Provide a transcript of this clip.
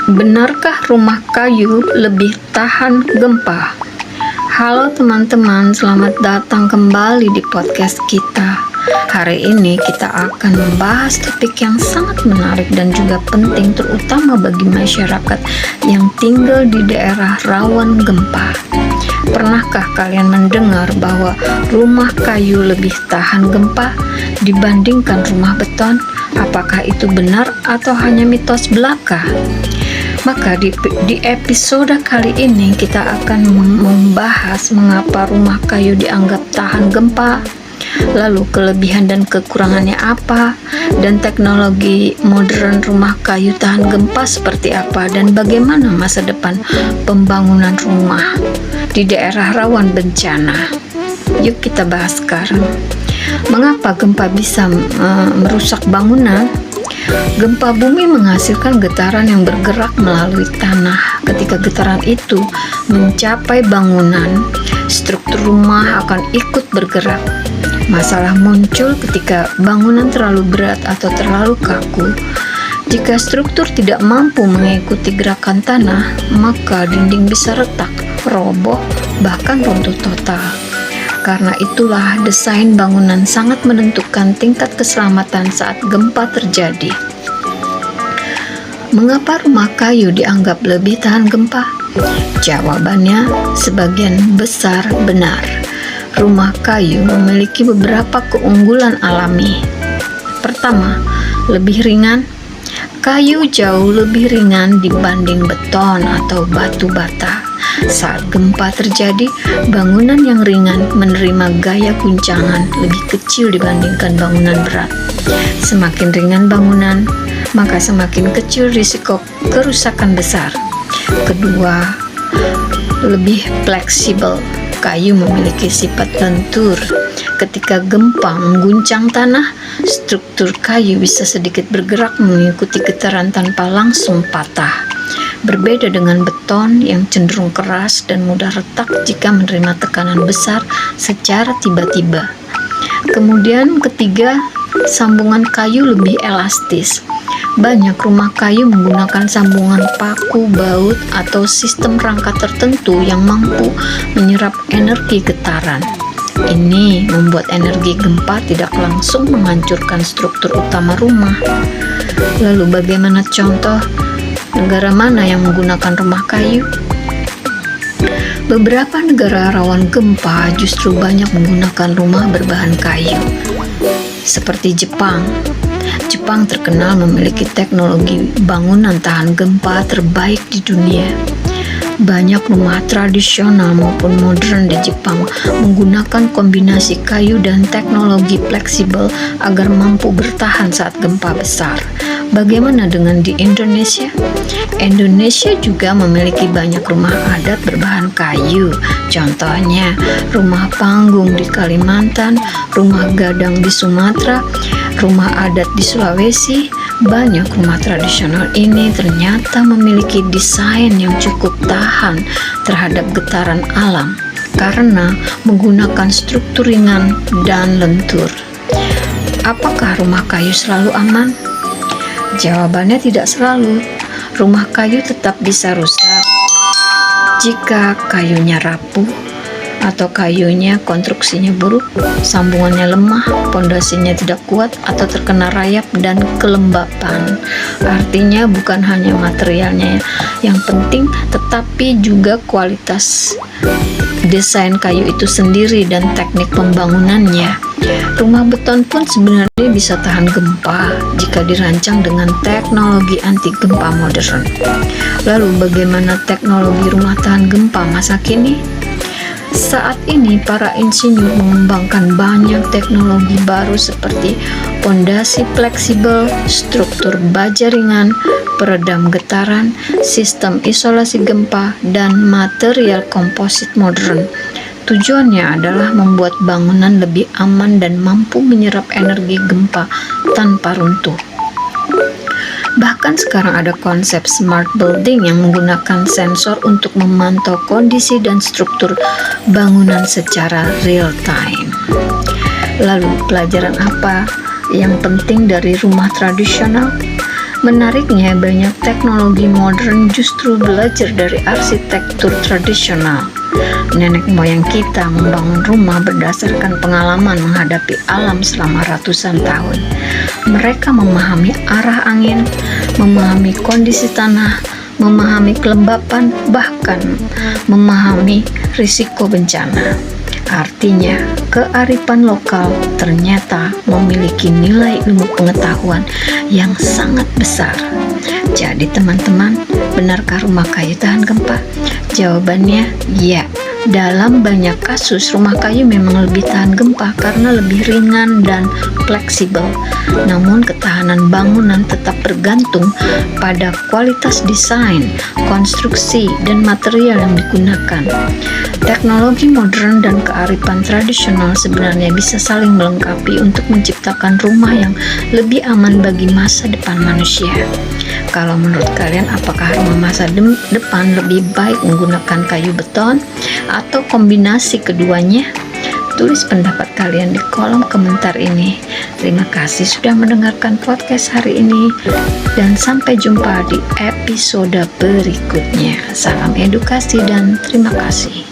Benarkah rumah kayu lebih tahan gempa? Halo teman-teman, selamat datang kembali di podcast kita. Hari ini kita akan membahas topik yang sangat menarik dan juga penting, terutama bagi masyarakat yang tinggal di daerah rawan gempa. Pernahkah kalian mendengar bahwa rumah kayu lebih tahan gempa dibandingkan rumah beton? Apakah itu benar atau hanya mitos belaka? Maka di episode kali ini kita akan membahas mengapa rumah kayu dianggap tahan gempa, lalu kelebihan dan kekurangannya apa, dan teknologi modern rumah kayu tahan gempa seperti apa, dan bagaimana masa depan pembangunan rumah di daerah rawan bencana. Yuk kita bahas sekarang. Mengapa gempa bisa merusak bangunan? Gempa bumi menghasilkan getaran yang bergerak melalui tanah. Ketika getaran itu mencapai bangunan, struktur rumah akan ikut bergerak. Masalah muncul ketika bangunan terlalu berat atau terlalu kaku. Jika struktur tidak mampu mengikuti gerakan tanah, maka dinding bisa retak, roboh, bahkan runtuh total. Karena itulah desain bangunan sangat menentukan tingkat keselamatan saat gempa terjadi. Mengapa rumah kayu dianggap lebih tahan gempa? Jawabannya sebagian besar benar. Rumah kayu memiliki beberapa keunggulan alami. Pertama, lebih ringan. Kayu jauh lebih ringan dibanding beton atau batu bata. Saat gempa terjadi, bangunan yang ringan menerima gaya guncangan lebih kecil dibandingkan bangunan berat. Semakin ringan bangunan, maka semakin kecil risiko kerusakan besar. Kedua, lebih fleksibel. Kayu memiliki sifat lentur. Ketika gempa mengguncang tanah, struktur kayu bisa sedikit bergerak mengikuti getaran tanpa langsung patah. Berbeda dengan beton yang cenderung keras dan mudah retak jika menerima tekanan besar secara tiba-tiba. Kemudian ketiga, sambungan kayu lebih elastis. Banyak rumah kayu menggunakan sambungan paku, baut, atau sistem rangka tertentu yang mampu menyerap energi getaran. Ini membuat energi gempa tidak langsung menghancurkan struktur utama rumah. Lalu bagaimana contoh negara mana yang menggunakan rumah kayu? Beberapa negara rawan gempa justru banyak menggunakan rumah berbahan kayu, seperti Jepang. Jepang terkenal memiliki teknologi bangunan tahan gempa terbaik di dunia. Banyak rumah tradisional maupun modern di Jepang menggunakan kombinasi kayu dan teknologi fleksibel agar mampu bertahan saat gempa besar. Bagaimana dengan di Indonesia? Indonesia juga memiliki banyak rumah adat berbahan kayu. Contohnya, rumah panggung di Kalimantan, rumah gadang di Sumatera, rumah adat di Sulawesi. Banyak rumah tradisional ini ternyata memiliki desain yang cukup tahan terhadap getaran alam karena menggunakan struktur ringan dan lentur. Apakah rumah kayu selalu aman? Jawabannya tidak selalu. Rumah kayu tetap bisa rusak jika kayunya rapuh atau kayunya konstruksinya buruk, sambungannya lemah, pondasinya tidak kuat, atau terkena rayap dan kelembapan. Artinya bukan hanya materialnya yang penting, tetapi juga kualitas desain kayu itu sendiri dan teknik pembangunannya. Rumah beton pun sebenarnya bisa tahan gempa jika dirancang dengan teknologi anti gempa modern. Lalu bagaimana teknologi rumah tahan gempa masa kini? Saat ini para insinyur mengembangkan banyak teknologi baru seperti pondasi fleksibel, struktur baja ringan, peredam getaran, sistem isolasi gempa, dan material komposit modern. Tujuannya adalah membuat bangunan lebih aman dan mampu menyerap energi gempa tanpa runtuh. Bahkan sekarang ada konsep smart building yang menggunakan sensor untuk memantau kondisi dan struktur bangunan secara real time. Lalu pelajaran apa yang penting dari rumah tradisional? Menariknya, banyak teknologi modern justru belajar dari arsitektur tradisional. Nenek moyang kita membangun rumah berdasarkan pengalaman menghadapi alam selama ratusan tahun. Mereka memahami arah angin, memahami kondisi tanah, memahami kelembapan, bahkan memahami risiko bencana. Artinya, kearifan lokal ternyata memiliki nilai ilmu pengetahuan yang sangat besar. Jadi teman-teman, benarkah rumah kayu tahan gempa? Jawabannya ya. Dalam banyak kasus, rumah kayu memang lebih tahan gempa karena lebih ringan dan fleksibel. Namun ketahanan bangunan tetap bergantung pada kualitas desain, konstruksi, dan material yang digunakan. Teknologi modern dan kearifan tradisional sebenarnya bisa saling melengkapi untuk menciptakan rumah yang lebih aman bagi masa depan manusia. Kalau menurut kalian, apakah rumah masa depan lebih baik menggunakan kayu beton atau kombinasi keduanya? Tulis pendapat kalian di kolom komentar ini. Terima kasih sudah mendengarkan podcast hari ini, dan sampai jumpa di episode berikutnya. Salam edukasi dan terima kasih.